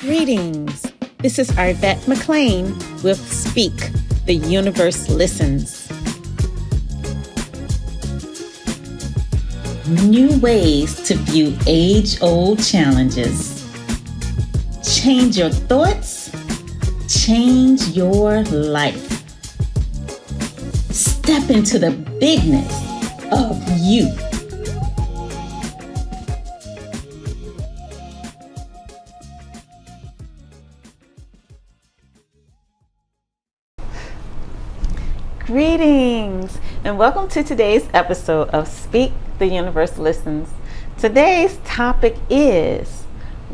Greetings. This is Arvette McLean with Speak, the Universe Listens. New ways to view age-old challenges. Change your thoughts, change your life. Step into the bigness of you. Greetings and welcome to today's episode of Speak, the Universe Listens. Today's topic is,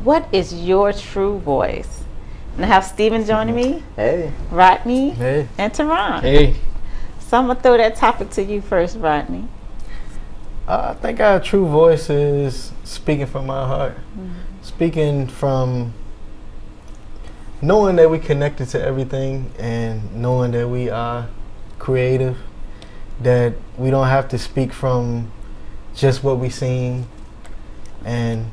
what is your true voice? And I have Stephen joining me. Hey. Rodney. Hey. And Teron. Hey. So I'm going to throw that topic to you first, Rodney. I think our true voice is speaking from our heart. Speaking from knowing that we connected to everything and knowing that we are creative, that we don't have to speak from just what we seen, and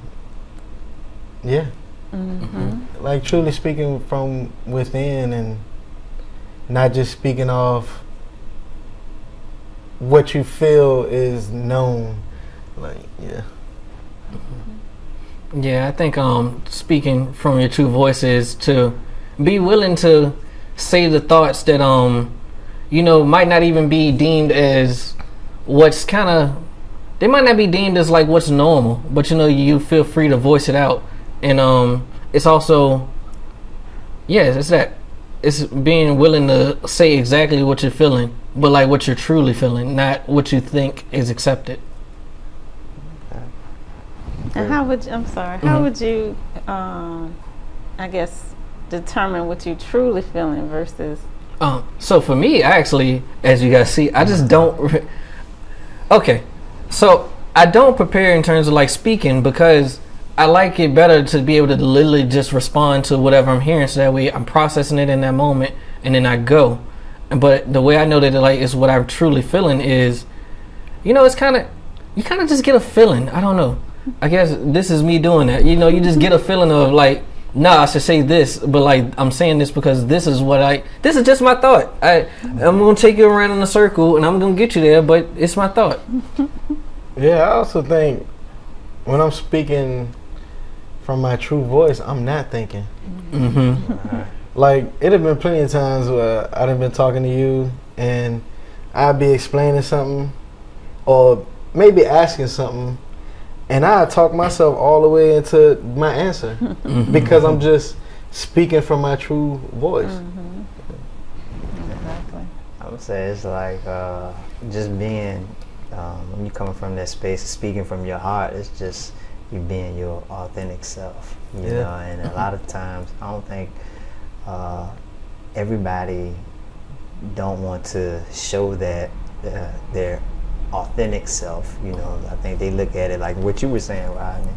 like truly speaking from within and not just speaking off what you feel is known. Yeah, I think speaking from your true voice is to be willing to say the thoughts that might not even be deemed as what's they might not be deemed as like what's normal, but you feel free to voice it out. And it's also, it's being willing to say exactly what you're feeling, but like what you're truly feeling, not what you think is accepted. And how would you, I guess, determine what you truly feeling versus? So for me, I actually, as you guys see, I just don't. Okay, so I don't prepare in terms of like speaking because I like it better to be able to literally just respond to whatever I'm hearing, so that way I'm processing it in that moment and then I go. But the way I know that is what I'm truly feeling is, it's you kind of just get a feeling. I don't know. I guess this is me doing that. You just get a feeling of like, I should say this, but like I'm saying this because this is just my thought. I'm gonna take you around in a circle and I'm gonna get you there, but it's my thought. Yeah, I also think when I'm speaking from my true voice, I'm not thinking. Like it have been plenty of times where I'd have been talking to you and I'd be explaining something or maybe asking something, and I talk myself all the way into my answer because I'm just speaking from my true voice. Exactly. I would say it's like just being, when you're coming from that space, speaking from your heart, it's just you being your authentic self. You know, and a lot of times I don't think everybody don't want to show that their authentic self. I think they look at it like what you were saying, Rodney.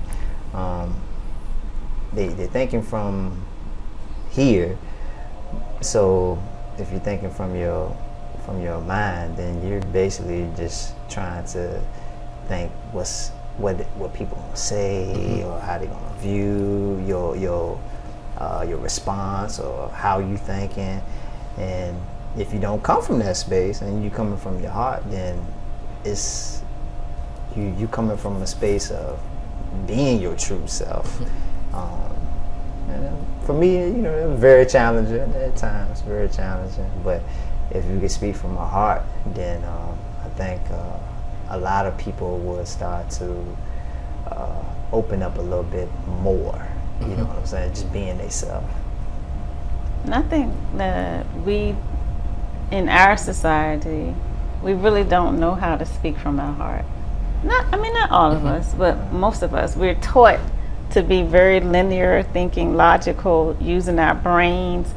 They're thinking from here. So if you're thinking from your mind, then you're basically just trying to think what people gonna say or how they gonna view your response or how you thinking. And if you don't come from that space and you coming from your heart, then it's you coming from a space of being your true self. And for me, it was very challenging at times, very challenging. But if you can speak from my heart, then I think a lot of people would start to open up a little bit more. You know what I'm saying? Just being themselves. And I think that we, in our society, we really don't know how to speak from our heart. Not all of us, but most of us. We're taught to be very linear, thinking logical, using our brains,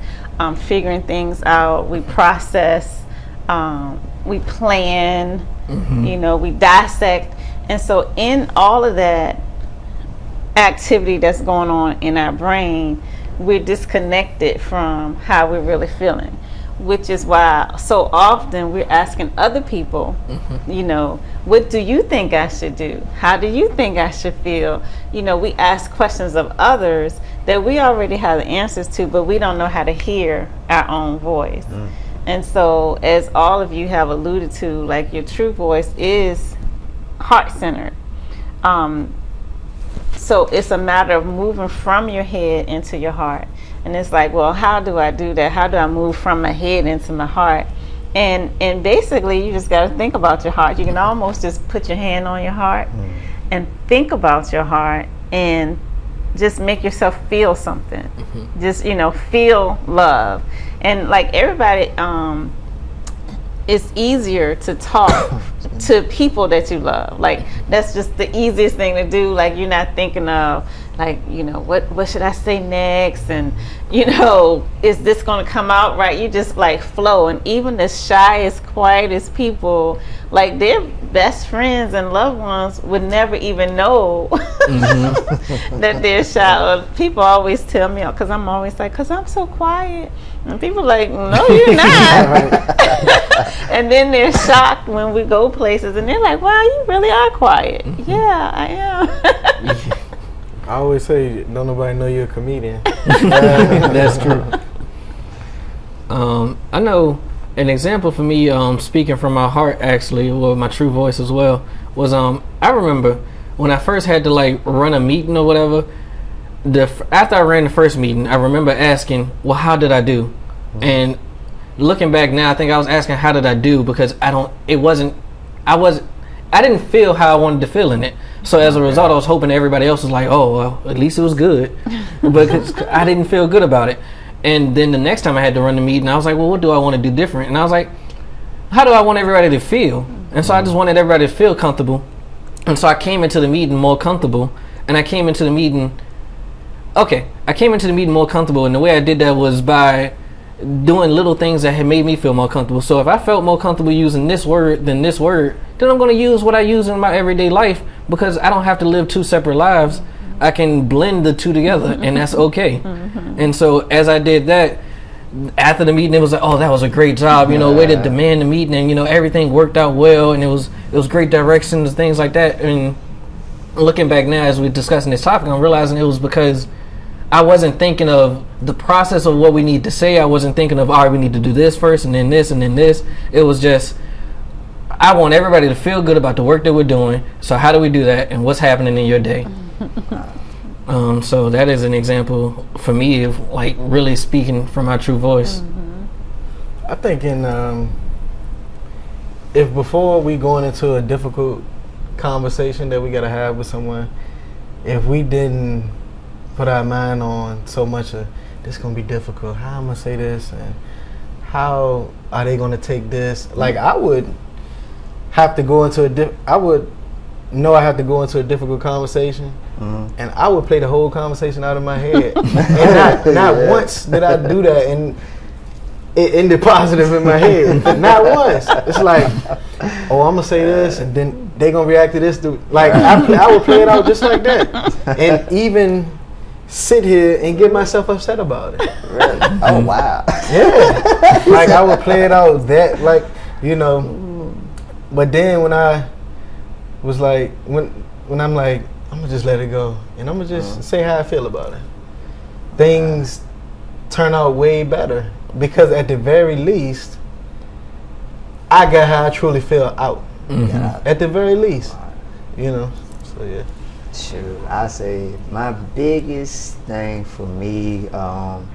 figuring things out. We process, we plan, we dissect. And so in all of that activity that's going on in our brain, we're disconnected from how we're really feeling. which is why so often we're asking other people, you know, what do you think I should do? How do you think I should feel? You know, we ask questions of others that we already have the answers to, but we don't know how to hear our own voice. And so, as all of you have alluded to, like, your true voice is heart-centered. So it's a matter of moving from your head into your heart. And it's like, well, how do I do that? How do I move from my head into my heart? And basically, you just got to think about your heart. You can almost just put your hand on your heart and think about your heart and just make yourself feel something. Just, you know, feel love. And like everybody, it's easier to talk to people that you love. Like, that's just the easiest thing to do. Like, you're not thinking of, like, you know, what should I say next? And, you know, is this going to come out right? You just like flow. And even the shyest, quietest people, like, their best friends and loved ones would never even know that they're shy. Or people always tell me, because I'm always like, because I'm so quiet. And people are like, no, you're not. And then they're shocked when we go places and they're like, wow, you really are quiet. Yeah, I am. I always say, don't nobody know you're a comedian. That's true. I know an example for me, speaking from my heart, actually, or my true voice as well, was I remember when I first had to like run a meeting or whatever. After I ran the first meeting, I remember asking, well, how did I do? And looking back now, I think I was asking, how did I do? Because I didn't feel how I wanted to feel in it. So as a result, I was hoping everybody else was like, oh, well, at least it was good. Because I didn't feel good about it. And then the next time I had to run the meeting, I was like, well, what do I want to do different? And I was like, how do I want everybody to feel? And so I just wanted everybody to feel comfortable. And so I came into the meeting more comfortable. And I came into the meeting more comfortable. And the way I did that was by doing little things that had made me feel more comfortable. So if I felt more comfortable using this word than this word, then I'm going to use what I use in my everyday life, because I don't have to live two separate lives. I can blend the two together, and that's okay. And so as I did that, after the meeting, it was like, oh, that was a great job, you know, way to demand the meeting, and, you know, everything worked out well, and it was great directions, things like that. And looking back now, as we're discussing this topic, I'm realizing it was because I wasn't thinking of the process of what we need to say. I wasn't thinking of, all right, we need to do this first, and then this, and then this. It was just, I want everybody to feel good about the work that we're doing. So how do we do that, and what's happening in your day? So that is an example for me of like really speaking from my true voice. I think if before we going into a difficult conversation that we got to have with someone, if we didn't put our mind on so much of this gonna be difficult, how I'm gonna say this, and how are they gonna take this, like I would have to go into I would know I have to go into a difficult conversation, and I would play the whole conversation out of my head. And not once did I do that, and it ended positive in my head. Not once. It's like, oh, I'm gonna say this, and then they gonna react to this. Like I would play it out just like that, and even sit here and get myself upset about it. Really? Oh, wow. Yeah. Like I would play it out that, like, you know. But then when I was like, when I'm like, I'm gonna just let it go, and I'm gonna just say how I feel about it, things turn out way better, because at the very least, I got how I truly feel out. At the very least, you know. So yeah. Shoot, I say my biggest thing for me, when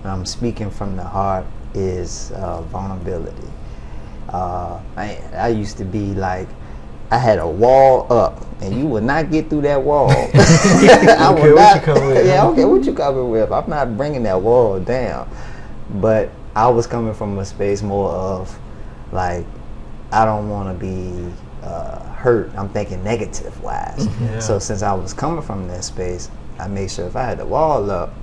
I'm speaking from the heart, is vulnerability. I used to be like, I had a wall up, and you would not get through that wall. I Okay, what you coming with? Yeah, okay, what you coming with? I'm not bringing that wall down. But I was coming from a space more of, like, I don't want to be hurt. I'm thinking negative wise. Yeah. So since I was coming from that space, I made sure if I had the wall up,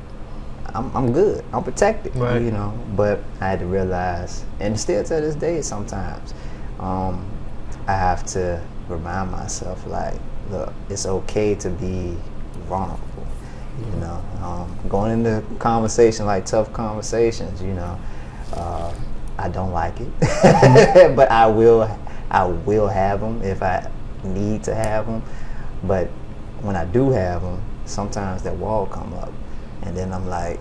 I'm good. I'm protected. Right. You know. But I had to realize, and still to this day, sometimes I have to remind myself, like, look, it's okay to be vulnerable. You know, going into conversation, like tough conversations, you know, I don't like it, but I will have them if I need to have them. But when I do have them, sometimes that wall come up, and then I'm like,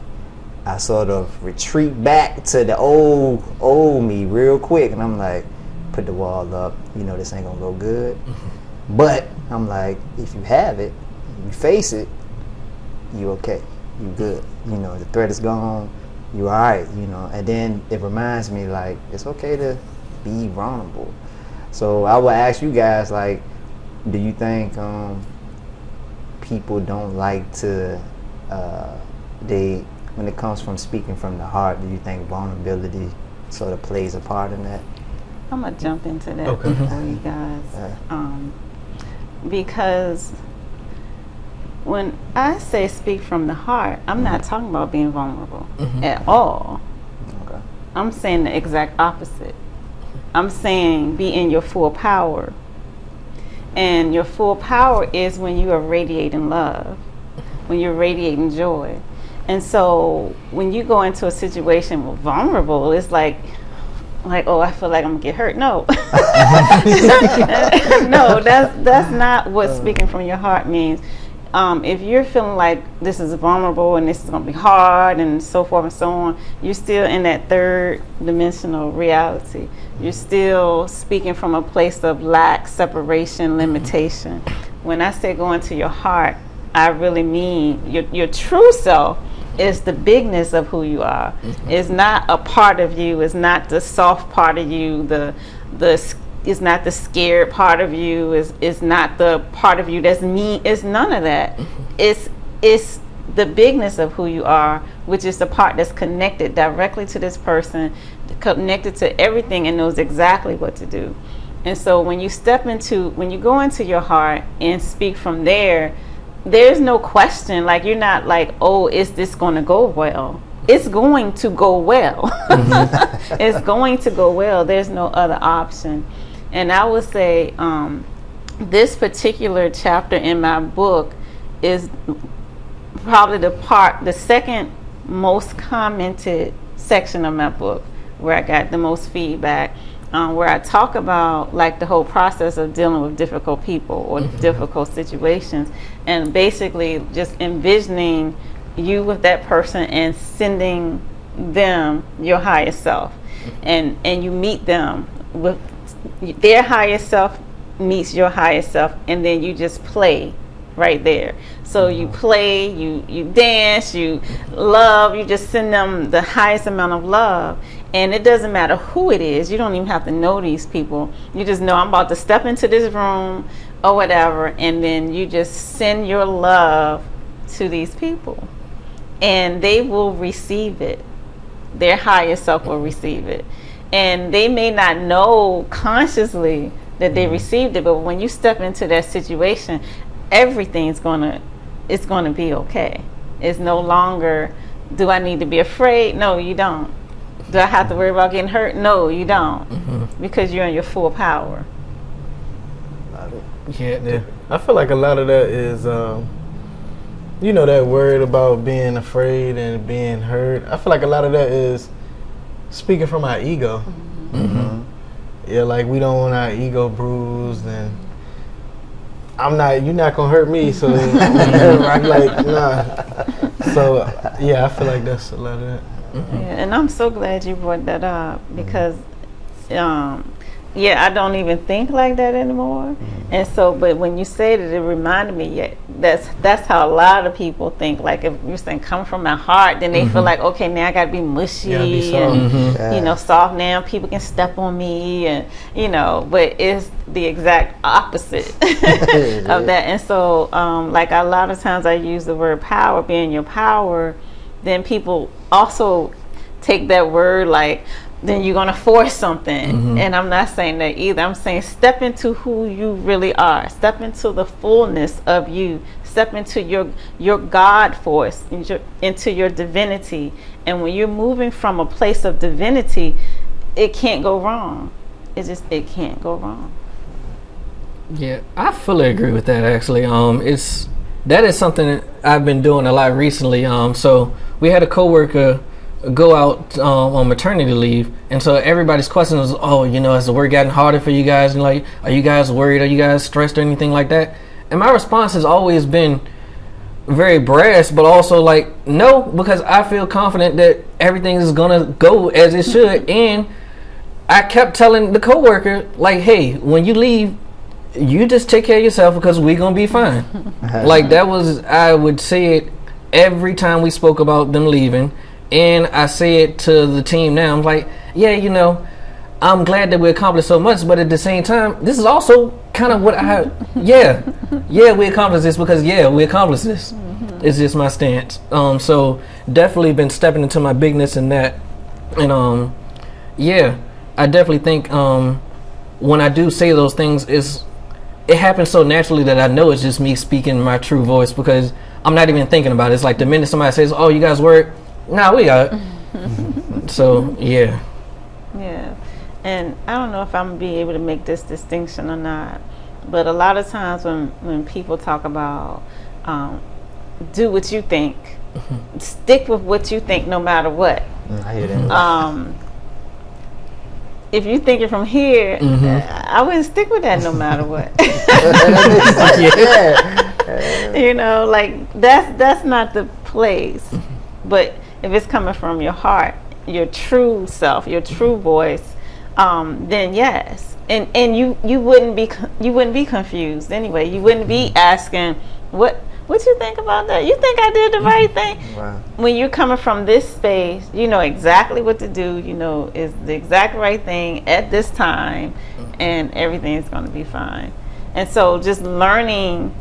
I sort of retreat back to the old me real quick, and I'm like, put the wall up. This ain't gonna go good. But I'm like, if you have it, you face it, you okay, you good. The threat is gone. You all right. And then it reminds me like it's okay to be vulnerable. So I will ask you guys, like, do you think people don't like to when it comes from speaking from the heart, do you think vulnerability sort of plays a part in that? I'm gonna jump into that Okay. for you guys, because when I say speak from the heart, I'm not talking about being vulnerable at all. Okay. I'm saying the exact opposite. I'm saying be in your full power. And your full power is when you are radiating love, when you're radiating joy. And so when you go into a situation with vulnerable, it's like, oh, I feel like I'm gonna get hurt. No. No, that's not what speaking from your heart means. If you're feeling like this is vulnerable and this is going to be hard and so forth and so on, you're still in that third dimensional reality. You're still speaking from a place of lack, separation, limitation. When I say go into your heart, I really mean your true self is the bigness of who you are. It's not a part of you. It's not the soft part of you. It's not the scared part of you. It's not the part of you that's mean. It's none of that. It's the bigness of who you are, which is the part that's connected directly to this person, connected to everything, and knows exactly what to do. And so when you go into your heart and speak from there, there's no question. Like, you're not like, oh, is this going to go well? It's going to go well. It's going to go well. There's no other option. And I would say this particular chapter in my book is probably the second most commented section of my book, where I got the most feedback, where I talk about like the whole process of dealing with difficult people or difficult situations, and basically just envisioning you with that person and sending them your higher self, and you meet them with their higher self meets your higher self, and then you just play right there. So you play, you dance, you love, you just send them the highest amount of love. And it doesn't matter who it is. You don't even have to know these people. You just know I'm about to step into this room or whatever, and then you just send your love to these people, and they will receive it. Their higher self will receive it. And they may not know consciously that they received it, but when you step into that situation, everything's gonna be okay. It's no longer, do I need to be afraid? No, you don't. Do I have to worry about getting hurt? No, you don't. Because you're in your full power. Yeah. I feel like a lot of that is, that word about being afraid and being hurt. I feel like a lot of that is speaking from our ego. Yeah, like we don't want our ego bruised, and you're not gonna hurt me, so I'm like, nah. So yeah, I feel like that's a lot of that. Yeah, and I'm so glad you brought that up, because I don't even think like that anymore. And so, but when you said it reminded me, that's how a lot of people think. Like, if you're saying come from my heart, then they feel like, okay, now I gotta be mushy and soft. Now people can step on me, and but it's the exact opposite of that. And so like a lot of times I use the word power, being your power, then people also take that word like, then you're gonna force something. And I'm not saying that either. I'm saying step into who you really are. Step into the fullness of you. Step into your God force, into your divinity. And when you're moving from a place of divinity, it can't go wrong. It can't go wrong. Yeah, I fully agree with that. Actually, that is something that I've been doing a lot recently. So we had a coworker go out on maternity leave, and so everybody's question was, oh, has the work gotten harder for you guys? And like, are you guys worried? Are you guys stressed or anything like that? And my response has always been very brass, but also like, no, because I feel confident that everything is gonna go as it should. And I kept telling the coworker, like, hey, when you leave, you just take care of yourself because we're gonna be fine. Like, that was, I would say it every time we spoke about them leaving, and I say it to the team now. I'm like, yeah, I'm glad that we accomplished so much, but at the same time, this is also kind of what we accomplished this because we accomplished this. It's just my stance. So definitely been stepping into my bigness in that, and I definitely think when I do say those things, it happens so naturally that I know it's just me speaking my true voice because I'm not even thinking about it. It's like the minute somebody says, "Oh, you guys work," nah, we got it. So yeah. Yeah, and I don't know if I'm gonna be able to make this distinction or not, but a lot of times when people talk about do what you think, stick with what you think no matter what. I hear that. If you think it from here, I wouldn't stick with that no matter what. Like that's not the place. But if it's coming from your heart, your true self, your true voice, then yes. And you wouldn't be confused anyway. You wouldn't be asking what you think about that? You think I did the right thing? Wow. When you're coming from this space, you know exactly what to do. Is the exact right thing at this time, and everything is going to be fine. And so just learning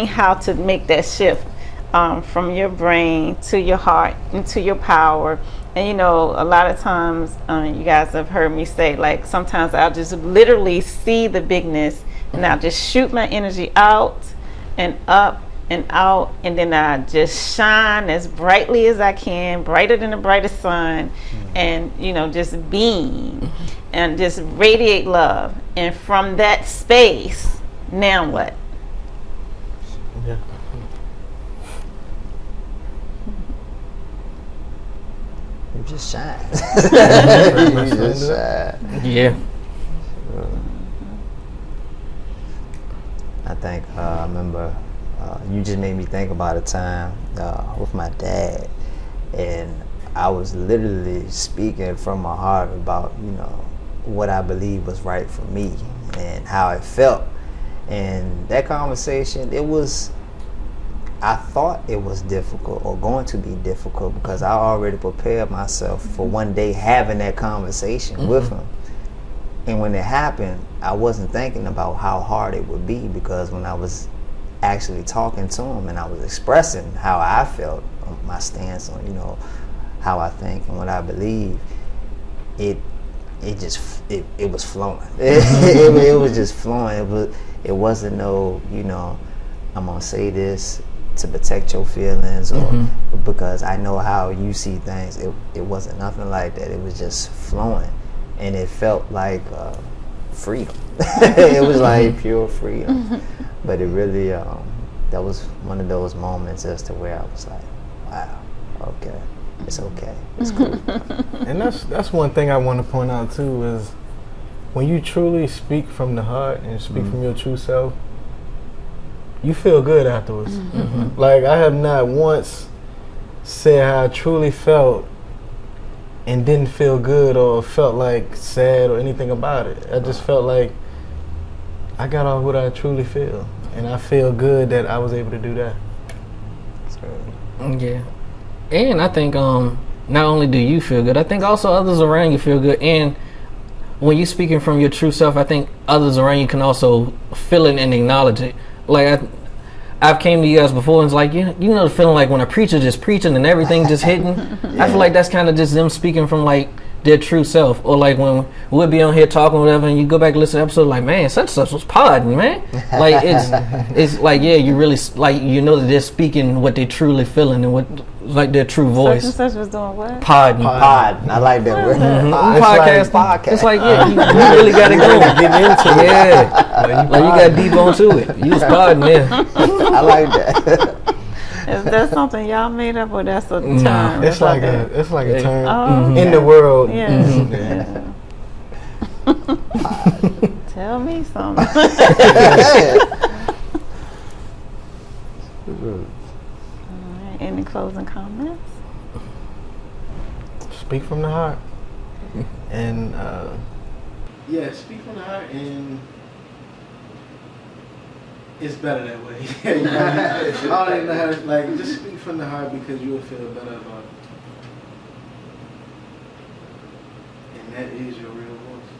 how to make that shift from your brain to your heart into your power. And a lot of times you guys have heard me say, like, sometimes I'll just literally see the bigness and I'll just shoot my energy out and up and out, and then I just shine as brightly as I can, brighter than the brightest sun, and just beam and just radiate love. And from that space, now what? Yeah. You just shine. You just shine. Yeah. I think I remember you just made me think about a time with my dad, and I was literally speaking from my heart about what I believe was right for me and how it felt. And that conversation, I thought it was difficult or going to be difficult because I already prepared myself for one day having that conversation with him. And when it happened, I wasn't thinking about how hard it would be, because when I was actually talking to him and I was expressing how I felt, my stance on how I think and what I believe, it was flowing. It was just flowing. It wasn't no I'm gonna say this to protect your feelings or because I know how you see things. It wasn't nothing like that. It was just flowing, and it felt like freedom. It was like pure freedom. But it really that was one of those moments as to where I was like, wow, okay, it's okay, it's cool. And that's one thing I want to point out too, is when you truly speak from the heart and speak from your true self, you feel good afterwards. Like, I have not once said how I truly felt and didn't feel good or felt like sad or anything about it. I just felt like I got off what I truly feel, and I feel good that I was able to do that. Yeah. And I think not only do you feel good, I think also others around you feel good. And when you're speaking from your true self, I think others around you can also feel it and acknowledge it. Like, I've came to you guys before and it's like, you know the feeling like when a preacher just preaching and everything just hitting? I feel like that's kind of just them speaking from like their true self. Or like when we'll be on here talking or whatever and you go back and listen to the episode like, man, such was podding, man. Like, it's like, yeah, you really, like, that they're speaking what they truly feeling and what, like, their true voice. Such and such was doing what? Podding. Pod. I like that word. Podcast. It's like, yeah, you really got to go. Get into it. Yeah. Like, you got deep onto it. You was podding there. I like that. Is that something y'all made up, or that's a No. term? It's like a term Oh, in the world. yeah. Yeah. yeah. Tell me something. Alright, any closing comments? Speak from the heart. And yeah, speak from the heart, and it's better that way. I don't even know how to, like, just speak from the heart because you will feel better about it. And that is your real voice.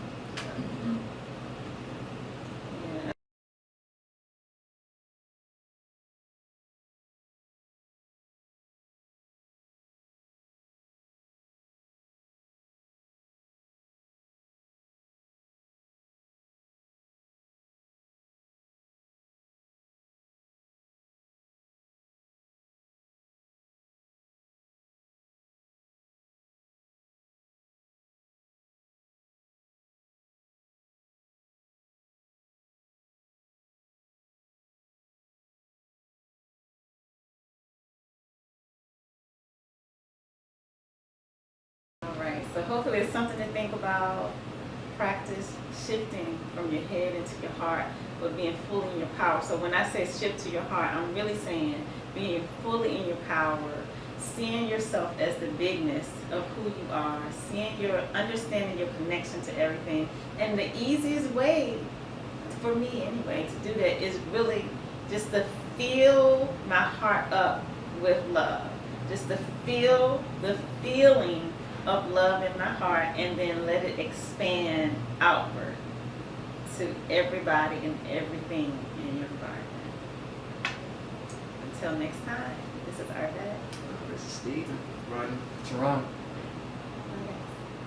Alright, so hopefully it's something to think about. Practice shifting from your head into your heart, but being fully in your power. So when I say shift to your heart, I'm really saying being fully in your power, seeing yourself as the bigness of who you are, seeing your understanding your connection to everything. And the easiest way for me anyway to do that is really just to fill my heart up with love. Just to feel the feeling of love in my heart, and then let it expand outward to everybody and everything in your environment. Until next time, this is Arvette. This is Steve. Right. Toronto.